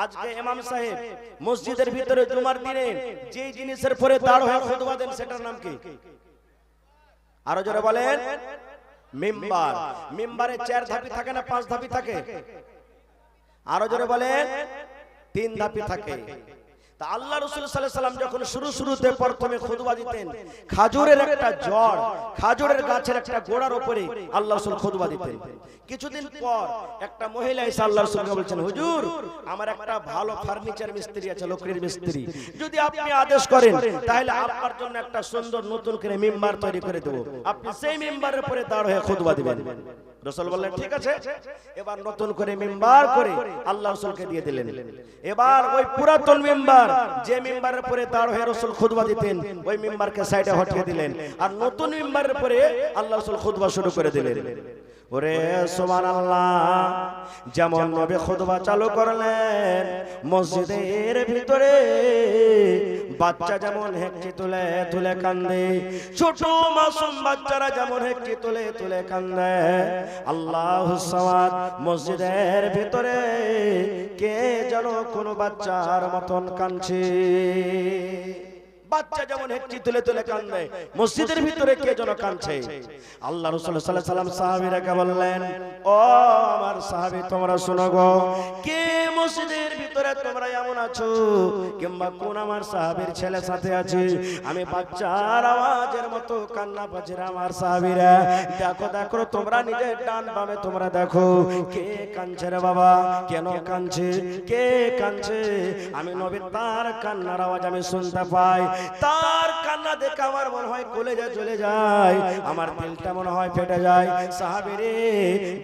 আজকে ইমাম সাহেব মসজিদের ভিতরে জুমার দিনে যে জিনিসের পরে দাঁড় হয়ে খুতবা দেন সেটার নাম কি? আরো জোরে বলেন। মিম্বার। মিম্বারে 4 ধাপি থাকে না 5 ধাপি থাকে? আরো জোরে বলেন। 3 ধাপি থাকে। তা আল্লাহ রাসূল সাল্লাল্লাহু আলাইহি সাল্লাম যখন শুরুতে প্রথমে খুতবা দিতেন, খাজুরের একটা জড়, খাজুরের গাছের একটা গোড়ার উপরে আল্লাহ রাসূল খুতবা দিতেন। কিছুদিন পর একটা মহিলা এসে আল্লাহ রাসূলকে বলছেন, হুজুর আমার একটা ভালো ফার্নিচার মিস্ত্রি আছে, লকড়ির মিস্ত্রি, যদি আপনি আদেশ করেন তাহলে আপনার জন্য একটা সুন্দর নতুন করে মিম্বার তৈরি করে দেব, আপনি সেই মিম্বারের উপরে দাঁড় হয়ে খুতবা দিবেন। রাসূল বললেন ঠিক আছে। এবার নতুন করে মিম্বার করে আল্লাহ রাসূলকে দিয়ে দিলেন। এবার ওই পুরাতন মিম্বার, যে মিম্বারের উপরে দাঁড় হয়ে রাসূল খুতবা দিতেন, ওই মিম্বারকে সাইডে হটিয়ে দিলেন, আর নতুন মিম্বারের উপরে আল্লাহ রাসূল খুতবা শুরু করে দিলেন। ওরে সুবহানাল্লাহ, যেমন নবী খুতবা চালু করলেন, মসজিদের ভিতরে বাচ্চা যেমন হেঁচকি তুলে তুলে কান্দে, ছোট মাসুম বাচ্চারা যেমন হেঁচকি তুলে তুলে কান্দে, আল্লাহুস সামাদ মসজিদের ভিতরে কে যেন কোন বাচ্চার মতন কাঁদছে। বাচ্চা যেমন হেঁচকি তুলে তুলে কান্দে, মসজিদের ভিতরে কে যেন কাঁদছে। আল্লাহ রাসূল সাল্লাল্লাহু আলাইহি সাল্লাম সাহাবীরাকে বললেন, ও আমার সাহাবী তোমরা শোনো গো, কে মসজিদের ভিতরে তোমরা এমন আছো, কিংবা কোন আমার সাহাবীর ছেলে সাথে আছে, আমি বাচ্চার আওয়াজের মতো কান্না পাচ্ছে আমার সাহাবীরা, দেখো দেখো তোমরা নিজের ডান বামে তোমরা দেখো কে কাঁদছে রে বাবা, কেন কাঁদছে, কে কাঁদছে। আমি নবী তার কান্নার আওয়াজ আমি শুনতে পাই, তার কান্না দেখে আমার মনে হয় কলেজা চলে যায়, আমার দিলটা মনে হয় ফেটে যায়। সাহাবীরে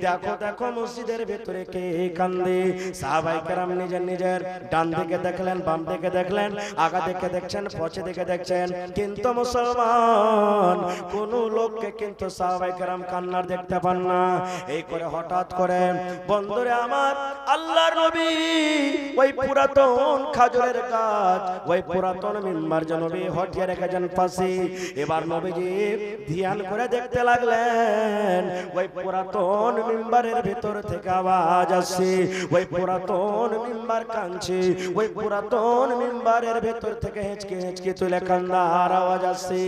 দেখো দেখো মসজিদের ভিতরে কে কান্দে। সাহাবায়ে কেরাম নিজের নিজের ডান দিকে দেখলেন, বাম দিকে দেখলেন, আগা দিকে দেখছেন, পছে দিকে দেখছেন, কিন্তু মুসলমান কোন লোককে কিন্তু সাহাবায়ে কেরাম কান্নার দেখতে পান না। এই করে হঠাৎ করে বন্ধুরে আমার আল্লাহর নবী ওই পুরাতন খাজুরের গাছ, ওই পুরাতন মিম্বার নবী হটিয়ে রেখেছেন পাশে। এবার নবীজি ধ্যান করে দেখতে লাগলেন, ওই পুরাতন মিম্বারের ভিতর থেকে আওয়াজ আসছে, ওই পুরাতন মিম্বার কাঁদছে, ওই পুরাতন মিম্বারের ভিতর থেকে হেঁচকি হেঁচকি তুলে কান্নার আওয়াজ আসছে।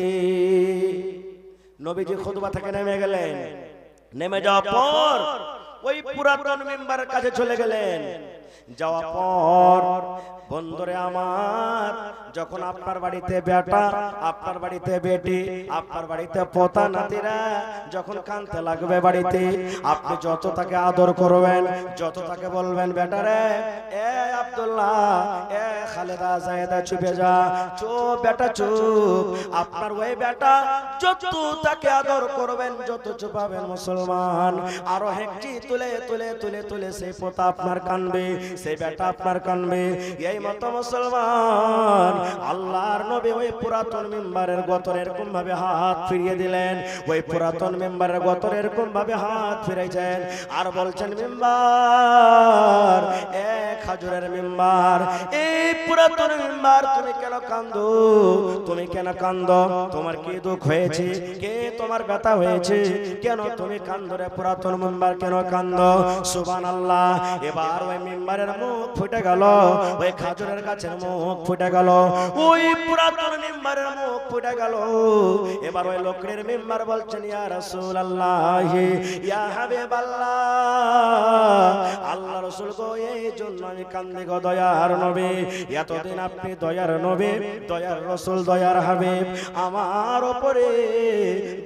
নবীজি খুতবা থেকে নেমে গেলেন, নেমে যাওয়ার পর ওই পুরাতন মিম্বারের কাছে চলে গেলেন। যাওয়ার পর বন্ধুরে আমার, যখন আপনার বাড়িতে বেটা, আপনার বাড়িতে বেটি, আপনার বাড়িতে পোতা নাতিরা যখন কাঁদতে লাগবে বাড়িতে, আপনি যত তাকে আদর করবেন, যত তাকে বলবেন বেটা রে, এ আব্দুল্লাহ, এ খালেদা, জায়েদা চুপে যা, চুপ বেটা চুপ, আপনার ওই বেটা যত তাকে আদর করবেন, যত চুপাবেন মুসলমান, আরো হেঁচকি তুলে তুলে তুলে তুলে সেই পোতা আপনার কাঁদবে, সেই বেটা আপনার কাঁদবে। এই মতো মুসলমান আল্লাহর নবী ওই পুরাতন মিম্বারের গতরে এরকম ভাবে হাত ফিরিয়ে দিলেন, ওই পুরাতন মিম্বারের গতরে এরকম ভাবে হাত ফিরাইছেন, আর বলছেন মিম্বার, এক খাজুরের মিম্বার, এই পুরাতন মিম্বার তুমি কেন কান্দো, তুমি কেন কান্দো, তোমার কি দুঃখ হয়েছে, কে তোমার ব্যথা হয়েছে, কেন তুমি কান্দো রে পুরাতন মিম্বার, কেন কান্দো। সুবহানাল্লাহ। এবার ওই মিম্বারের মুখ ফুটে গেল, ওই খাজুরের গাছের মুখ ফুটে গেল, ওই পুরাতন মিম্বারের মুখ ফুটে গেল। এবার ওই লোকের মিম্বার বলছেন, ইয়া রাসূলুল্লাহ, ইয়া হাবিবাল্লাহ, আল্লাহ রাসূল গো, এই জন্য আমি কান্দি গো দয়ার নবী, এতদিন আপনি দয়ার নবী, দয়ার রাসূল, দয়ার হাবিব, আমার উপরে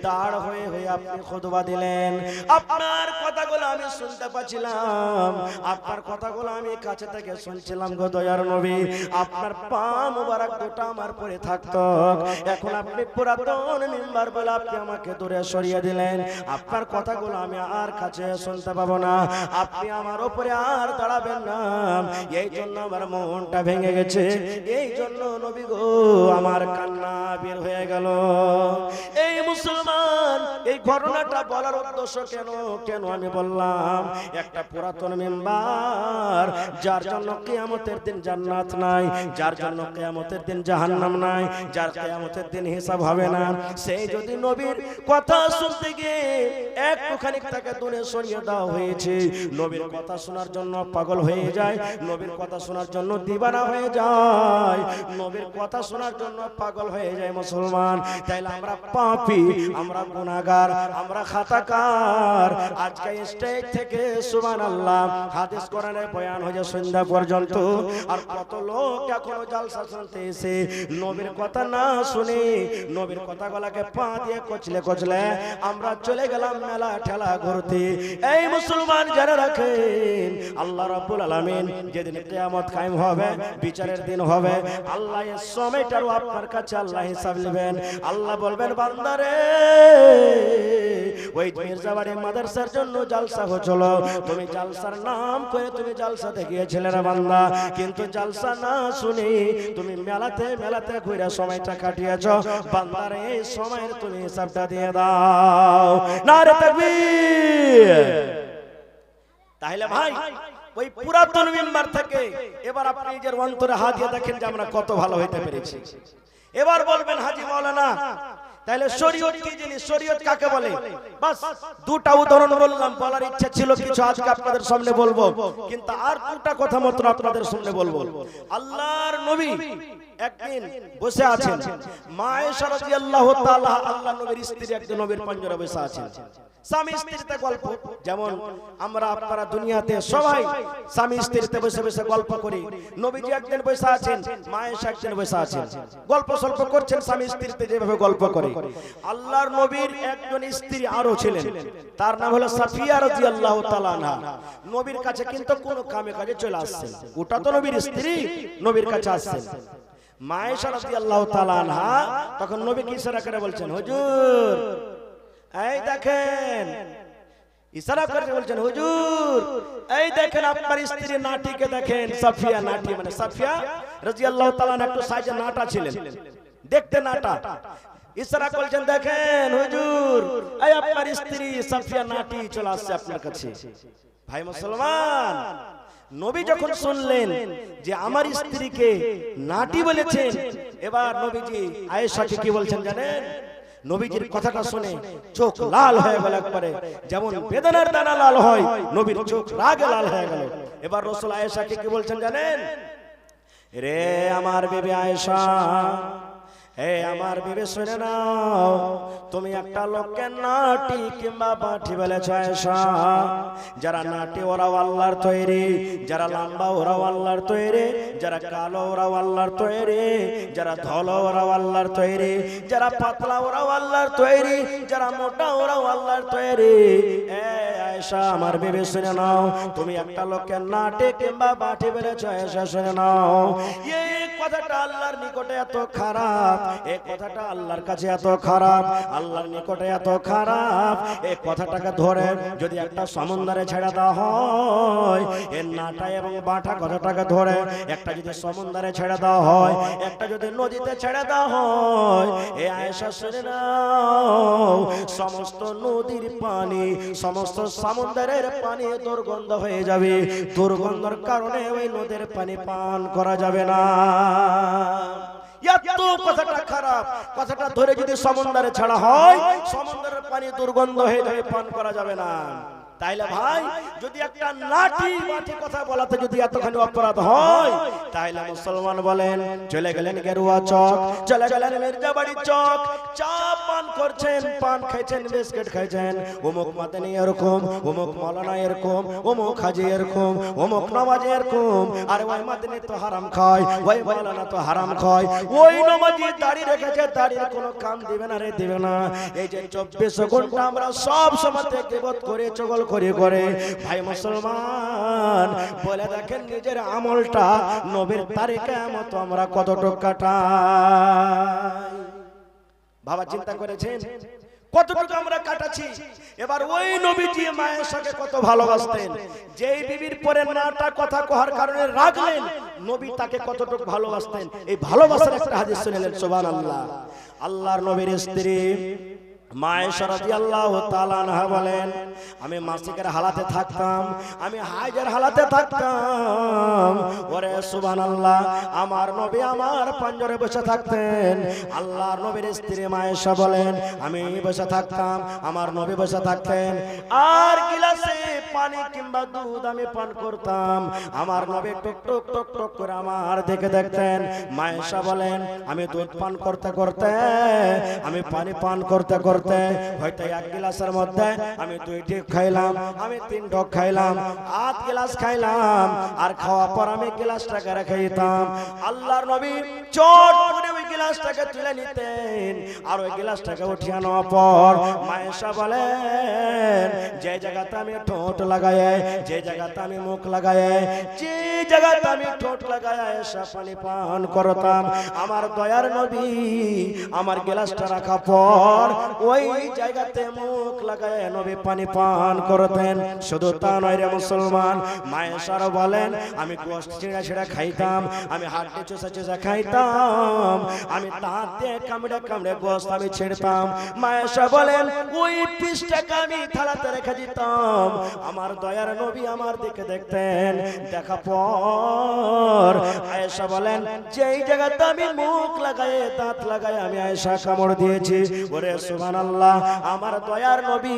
দাঁড় হয়ে হয়ে আপনি খুতবা দিলেন, আপনার কথাগুলো আমি শুনতে পাচ্ছিলাম, আপনার কথাগুলো আমি কাছে থেকে শুনছিলাম গো দয়ার নবী, আপনার পা মুবারক দুটো আমার পরে থাকতো, এখন আপনি পুরাতন মিম্বার বলে আপনি আমাকে দূরে সরিয়ে দিলেন, আপনার কথাগুলো আমি আর কাছে শুনতে পাবো না, আপনি আমার উপরে আর দাঁড়াবেন না, এই জন্য আমার মনটা ভেঙে গেছে, এই জন্য নবী গো আমার কান্না বের হয়ে গেল। এই মুসলমান, এই ঘটনাটা বলার উদ্দেশ্য কেন আমি বললাম, একটা পুরাতন মেম্বার যার জন্য কিয়ামতের দিন জান্নাত নাই, যার জন্য কিয়ামতের দিন জাহান্নাম নাই, যার কিয়ামতের দিন হিসাব হবে না, সেই যদি নবীর কথা শুনতে গিয়ে একটুখানি তাকে দূরে সরিয়ে দেওয়া হয়েছে, নবীর কথা শোনার জন্য পাগল হয়ে যায়, নবীর কথা শোনার জন্য দিবানা হয়ে যায়, নবীর কথা শোনার জন্য পাগল হয়ে যায় মুসলমান। তাইলে আমরা পাপী, আমরা গুনাহগার, আমরা খাতাকার। আজকে স্টেজ থেকে সুবহানাল্লাহ হাদিস কোরআনের বয়ান হয়ে সন্ধ্যা পর্যন্ত, আর কত লোক এখনো জালসা শুনতে এসে নবীর কথা না শুনে নবীর কথাগুলোকে পা দিয়ে কচলে আমরা চলে গেলাম মেলা ঠেলা ঘুরতে। এই মুসলমান যারা রাখেন, আল্লাহ রাব্বুল আলামিন যেদিন কিয়ামত কায়েম হবে, বিচারের দিন হবে, আল্লাহ এই সময়টারও আপনার কাছে আল্লাহ হিসাব নেবেন। আল্লাহ বলবেন, বান্দারে ওই মির্জাবাড়ি মাদ্রাসার জন্য জালসা হচ্ছিল, তুমি জালসার নাম করে তুমি জালসাতে গিয়েছিলে রে বান্দা, কিন্তু জালসা না শুনে তুমি মেলাতে ঘুরে সময়টা কাটিয়েছো, বান্দারে এই সময়ের তুমি হিসাবটা দিয়ে দাও। নারে তাকবীর। তাহলে ভাই ওই পুরাতন মেম্বার থেকে এবার আপনি নিজের অন্তরে হাত দিয়ে দেখেন যে আমরা কত ভালো হইতে পেরেছি। এবার বলবেন, হাজী মাওলানা তাহলে শরীয়ত কি জিনিস, শরীয়ত কাকে বলে? বাস দুটা উদাহরণ বললাম, বলার ইচ্ছা ছিল কিছু আজকে আপনাদের সামনে বলবো, কিন্তু আর দুটা কথা মাত্র আপনাদের সামনে বলবো। আল্লাহর নবী একদিন বসে আছেন, মা আয়েশা রাদিয়াল্লাহু তাআলা, আল্লাহর নবীর স্ত্রী একজন নবীর পাঞ্জরা বসে আছেন। স্বামী স্ত্রীতে গল্প, যেমন আমরা আপনারা দুনিয়াতে সবাই স্বামী স্ত্রীতে বসে বসে গল্প করি, নবীজি একদিন বসে আছেন, মা আয়েশা একদিন বসে আছেন, গল্প সল্প করছেন স্বামী স্ত্রীতে যেভাবে গল্প করে। আল্লাহর নবীর একজন স্ত্রী আরো ছিলেন, তার নাম হলো সাফিয়া রাদিয়াল্লাহু তাআলা আনহা। নবীর কাছে কিন্তু কোনো কামে কাজে চলে আসছেন, ওটা তো নবীর স্ত্রী, নবীর কাছে আসছেন। মা আয়েশা রাদিয়াল্লাহু তাআলা আনহা তখন নবীকে ইশারা করে বলছেন, হুজুর এই দেখেন, ইশারা করে বলছেন, হুজুর এই দেখেন আপনার স্ত্রী নাটিকে দেখেন। সাফিয়া নাটি মানে সাফিয়া রাদিয়াল্লাহু তাআলা একটু সাইজে নাটা ছিলেন, দেখতে নাটা। ইশারা করছেন, দেখেন হুজুর এই আপনার স্ত্রী সাফিয়া নাটি চলে আসছে আপনার কাছে। ভাই মুসলমান, নবী যখন শুনলেন যে আমার স্ত্রীকে নাটি বলেছেন, এবার নবীজি আয়েশাকে কি বলছেন জানেন? নবীজির কথাটা শুনে চোখ লাল হয়ে গেল একবারে, যেমন বেদনার দানা লাল হয়, নবীর চোখ রাগে লাল হয়ে গেল। এবার রাসূল আয়েশাকে কি বলছেন জানেন? রে আমার বিবি আয়েশা, হে আমার বিবি শুনে নাও, তুমি একটা লোককে নাটি কিংবা বাটি বলেছ আয়েশা। যারা নাটি ওরাও আল্লাহর তৈরি, যারা লম্বা ওরাও আল্লাহর তৈরি, যারা কালো ওরাও আল্লাহর তৈরি, যারা ধলো ওরাও আল্লাহর তৈরি, যারা পাতলা ওরাও আল্লাহর তৈরি, যারা মোটা ওরাও আল্লাহর তৈরি। আয়েশা আমার বিবি শুনে নাও, তুমি একটা লোককে নাটি কিংবা বাটি বলেছ আয়েশা শুনে নাও। এই কথাটা আল্লাহর নিকটে এত খারাপ, এই কথাটা আল্লাহর কাছে এত খারাপ, আল্লাহর নিকটে এত খারাপ। এই কথাটাকে ধরে যদি একটা সমুদ্রে ছেড়ে দেওয়া হয়, এর নাটা এবং বাটা কথাটাকে ধরে একটা যদি সমুদ্রে ছেড়ে দেওয়া হয়, একটা যদি নদীতে ছেড়ে দেওয়া হয়, এই আয়েশা শুনে নাও, সমস্ত নদীর পানি, সমস্ত সমুদ্রের পানি দুর্গন্ধ হয়ে যাবে। দুর্গন্ধের কারণে ওই নদীর পানি পান করা যাবে না। এত কথাটা খারাপ, কথাটা ধরে যদি সমুদ্রে ছাড়া হয়, সমুদ্রের পানি দুর্গন্ধ হয়ে যাবে, পান করা যাবে না। তাইলে ভাই যদি একটা লাঠি মাটি কথা বলাতে যদি এতখানি অপরাধ হয়, তাইলে মুসলমান বলেন চলে গেলেন গেরুয়া চক, চলে গেলেন মির্জাবাড়ি চক, চা পান করছেন, পান খাইছেন, বিস্কিট খাইছেন, অমুক মাদানি এরকম, অমুক মাওলানা এরকম, অমুক হাজি এরকম, অমুক নমাজি এরকম। আর ওই মাদানি তো হারাম খায়, ওই মাওলানা তো হারাম খায়, ওই নমাজি দাড়ি রেখেছে, দাড়ির কোনো কাম দিবে না রে, দিবে না। এই যে 24 ঘন্টা আমরা সব সময় গীবত করে চগল করে করে, ভাই মুসলমান বলে দেখেন নিজের আমলটা নবীর তারিখে মতো আমরা কতটুকু কাটাই। বাবা চিন্তা করেছেন কতটুকু আমরা কাটাচ্ছি? এবার ওই নবীজি মায়ের সাথে কত ভালোবাসতেন, যেই বিবির পরে নাটা কথা কহার কারণে রাগলেন, নবী তাকে কতটুকু ভালোবাসতেন। এই ভালোবাসার একটা হাদিস শুনলেন, সুবহানাল্লাহ। আল্লাহর নবীর স্ত্রী মা আয়েশা রাদিয়াল্লাহু তাআলা আনহা বলেন, আমি মাসিকের হালাতে থাকতাম, আমি হাইজের হালাতে থাকতাম। ওরে সুবহানাল্লাহ, আমার নবী আমার পাঞ্জরে বসে থাকতেন। আল্লাহর নবীর স্ত্রী মা আয়েশা বলেন, আমি বসে থাকতাম, আমার নবী বসে থাকতেন, আর গিলাসে পানি কিংবা দুধ আমি পান করতাম। আমার নবী টুক টুক টুক টুক করে আমার দিকে দেখতেন। মা আয়েশা বলেন, আমি দুধ পান করতে করতে, আমি পানি পান করতে করতে হয়তো এক গ্লাসের মধ্যে আমি 2 ঢোক খাইলাম, আমি 3 ঢোক খাইলাম, 8 গ্লাস খাইলাম, আর খাওয়ার পর আমি গ্লাসটাকে রেখে দিতাম। আল্লাহর নবী চট করে ওই গ্লাসটাকে তুলে নিতেন, আর ওই গ্লাসটাকে উঠিয়ে নেওয়ার পর মা আয়েশা বলেন, যে জায়গাতে আমি ঠোঁট লাগায়, যে জায়গাতে আমি মুখ লাগায়, যে জায়গাতে আমি ঠোঁট লাগায় আয়েশা পানি পান করতাম, আমার দয়ার নবী আমার গ্লাসটা রাখার পর ওই জায়গাতে মুখ লাগায় নবী পানি পান করতেন। শুধু তা নয় রে মুসলমান, মা আয়েশা বলেন, আমি গোশত ছিঁড়া ছিঁড়া খাইতাম, আমি হাড্ডি চুষা চুষা খাইতাম, আমি দাঁত দিয়ে কামড়ে কামড়ে গোশত আমি ছিঁড়তাম। মা আয়েশা বলেন, ওই পিসটাকে আমি থালাতে রেখে দিতাম। আমার দয়ার নবী আমার দিকে দেখতেন, দেখা পর আয়েশা বলেন, যেই জায়গাতে আমি মুখ লাগায় দাঁত লাগায় আমি আয়েশা কামড় দিয়েছি, ওরে সুবহানাল্লাহ, আমার দয়ার নবী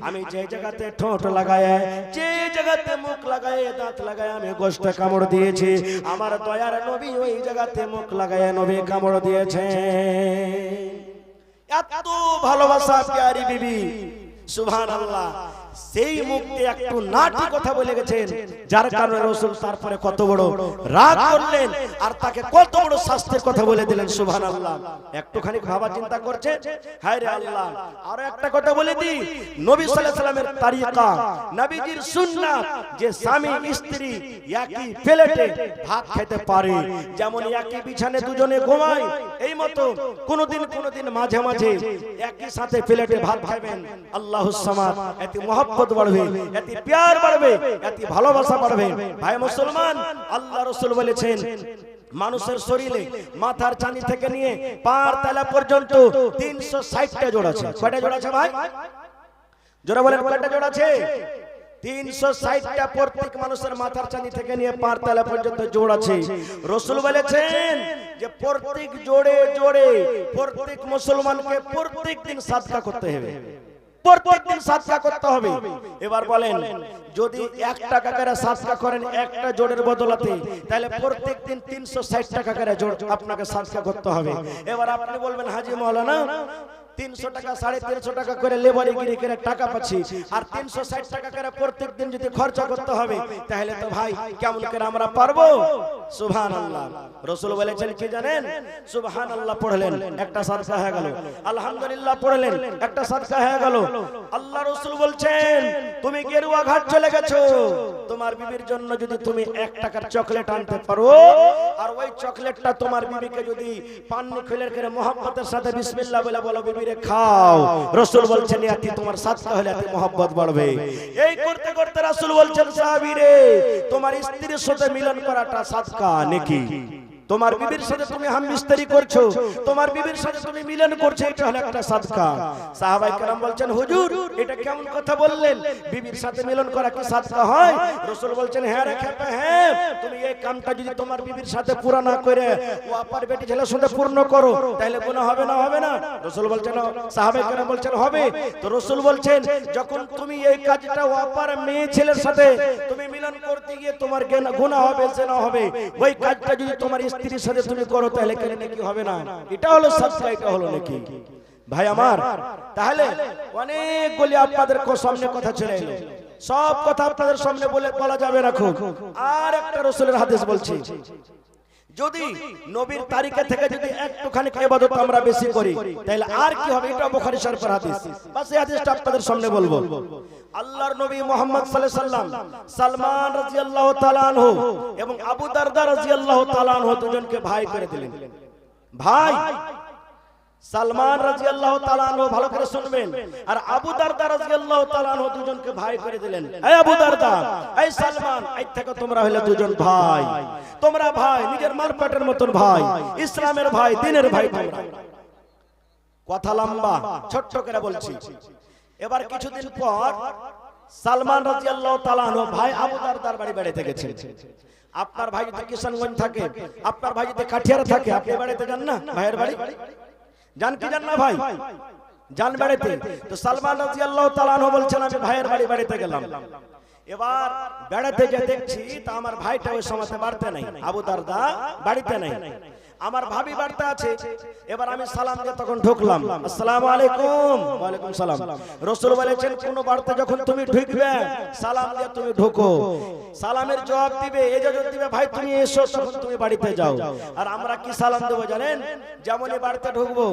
আমি যে জায়গাতে ঠোঁট লাগায়, যে জায়গাতে মুখ লাগায় দাঁত লাগায় আমি গোশতে কামড় দিয়েছি, আমার দয়ার নবী ওই জায়গাতে মুখ লাগায় নবী কামড় দিয়েছে। এত ভালোবাসা প্যারি বিবি, সুবহানাল্লাহ। সেই মুখে একটু নাটি কথা বলে গেছেন, যার কারণে রাসূল তারপরে কত বড় রাগ করলেন আর তাকে কত বড় শাস্তির কথা বলে দিলেন। সুবহানাল্লাহ। একটুখানি ভাবা চিন্তা করছে, হায় রে আল্লাহ। আর একটা কথা বলে দিই, নবী সাল্লাল্লাহু আলাইহি সাল্লামের তরিকা, নবীজির সুন্নাত, যে স্বামী স্ত্রী একই প্লেটে ভাত খেতে পারে, যেমন একই বিছানে দুজনে ঘুমায়, এই মতো কোনদিন মাঝে মাঝে একই সাথে প্লেটে ভাত খাবেন। আল্লাহুস সামাদ, এতে মহব্বত বাড়বে, এতে প্যার বাড়বে, এতে ভালোবাসা বাড়বে। ভাই মুসলমান, আল্লাহ রাসূল বলেছেন, মানুষের শরীরে মাথার চানি থেকে নিয়ে পার তলা পর্যন্ত 360টা জোড় আছে। কয়টা জোড় আছে ভাই? জোড়া বলেন, কয়টা জোড় আছে? 360টা। প্রত্যেক মানুষের মাথার চানি থেকে নিয়ে পার তলা পর্যন্ত জোড় আছে। রাসূল বলেছেন যে প্রত্যেক জোড়ে জোড়ে প্রত্যেক মুসলমানকে প্রত্যেক দিন সাদকা করতে হবে, প্রত্যেকদিন সাদকা করতে হবে। এবার বলেন, যদি 1 টাকা করে সাদকা করেন একটা জোড়ের বদলাতে, তাহলে প্রত্যেকদিন 360 টাকা করে জোড় আপনাকে সাদকা করতে হবে। এবার আপনি বলবেন, হাজী মাওলানা 300 টাকা 350 টাকা করে লেবারিগিরি করে টাকা পাচ্ছি, আর 360 টাকা করে প্রত্যেকদিন যদি খরচা করতে হবে, তাহলে তো ভাই কেমন করে আমরা পারবো? সুবহানাল্লাহ। রাসূল বলেছেন কি জানেন? সুবহানাল্লাহ পড়লেন, একটা সাদকা হয়ে গেল, আলহামদুলিল্লাহ পড়লেন, একটা সাদকা হয়ে গেল। আল্লাহ রাসূল বলছেন, তুমি গেরুয়া ঘাট চলে গেছো, তোমার বিবির জন্য যদি তুমি 1 টাকার চকলেট আনতে পারো, আর ওই চকলেটটা তোমার বিবিকে যদি পান্নি খুলে করে মোহাব্বতের সাথে বিসমিল্লাহ বলে বলো, বিবি রে খাও, রাসূল বলছেন এতে তোমার সাদকা হলে এতে মোহাব্বত বাড়বে। এই করতে করতে রাসূল বলছেন, সাহাবী রে, তোমার স্ত্রীর সাথে মিলন করাটা সাদকা নাকি? তোমার বিবির সাথে তুমি হামবিস্তারি করছো, তোমার বিবির সাথে তুমি মিলন করছো, এটা হলো একটা সাদকা। সাহাবায়ে কেরাম বলছেন, হুজুর এটা কেমন কথা বললেন? বিবির সাথে মিলন করা কি সাদকা হয়? রাসূল বলছেন, হ্যাঁ রে খেপা, হ্যাঁ, তুমি এই কামটা যদি তোমার বিবির সাথে পুরা না করে ও আপার বেটি ছেলের সাথে পূর্ণ করো, তাহলে গুনাহ হবে না? হবে না? রাসূল বলছেন, সাহাবায়ে কেরাম বলছেন হবে। তো রাসূল বলছেন, যখন তুমি এই কাজটা ও আপার মেয়ে ছেলের সাথে তুমি মিলন করতে গিয়ে তোমার গুনাহ হবে, জিনা হবে, ওই কাজটা যদি তোমার স্ত্রীর সাথে তুমি করো, তাহলে কেন নাকি হবে না? এটা হলো সাদকা, এটা হলো নাকি? ভাই আমার, তাহলে অনেকগুলি আপনাদের সামনে কথা চলে এলো, সব কথা আপনাদের সামনে বলা যাবে না। খুব আর একটা রাসূলের হাদিস বলছি, যদি নবীর তারিকা থেকে যদি একটুখানি ইবাদত আমরা বেশি করি, তাহলে আর কি হবে? এটা বুখারী শরীফের হাদিস। বাস এই হাদিসটা আপনাদের সামনে বলবো। আল্লাহর নবী মুহাম্মদ সাল্লাল্লাহু আলাইহি সাল্লাম সালমান রাদিয়াল্লাহু তাআলা আনহু এবং আবু দারদা রাদিয়াল্লাহু তাআলা আনহু দুজনকে ভাই করে দিলেন। ভাই সালমান রাদিয়াল্লাহু তাআলা আনহু, ভালো করে শুনবেন, আর আবু দারদা রাদিয়াল্লাহু তাআলা আনহু দুজনকে ভাই করে দিলেন। এই আবু দারদা, এই সালমান, এই থেকে তোমরা হলে দুজন ভাই, তোমরা ভাই, নিজের মার পেটের মতন ভাই, ইসলামের ভাই, দ্বীনের ভাই তোমরা। কথা লম্বা, ছোট্ট করে বলছি। এবার কিছুদিন পর সালমান রাদিয়াল্লাহু তাআলা আনহু ভাই আবু দারদার বাড়ি বেড়াতে গেছেন। আপনার ভাই যদি কিশনগঞ্জ থাকে, আপনার ভাই যদি কাঠিয়ার থাকে, আপনি বেড়াতে যান না ভাইয়ের বাড়ি? যান কি যান না ভাই? যান বেড়াতে। তো সালমান রাদিয়াল্লাহু তাআলা আনহু বলছেন আমি ভাইয়ের বাড়ি বেড়াতে গেলাম। এবার বেড়াতে গিয়ে দেখছি তা আমার ভাইটা ওই সময়তে বাড়িতে নাই, আবু দারদা বাড়িতে নাই, আমার ভাবি বাড়িতে আছে। এবার আমি সালাম দিয়ে তখন ঢুকলাম, আসসালামু আলাইকুম। ওয়া আলাইকুম সালাম। রাসূল বলেছেন কোন বাড়িতে যখন তুমি ঢুকবে সালাম দিয়ে তুমি ঢোকো, সালামের জবাব দিবে, ইজাজত দিবে ভাই তুমি এসো, তখন তুমি বাড়িতে যাও। আর আমরা কি সালাম দেব জানেন? যেমনই বাড়িতে ঢুকবো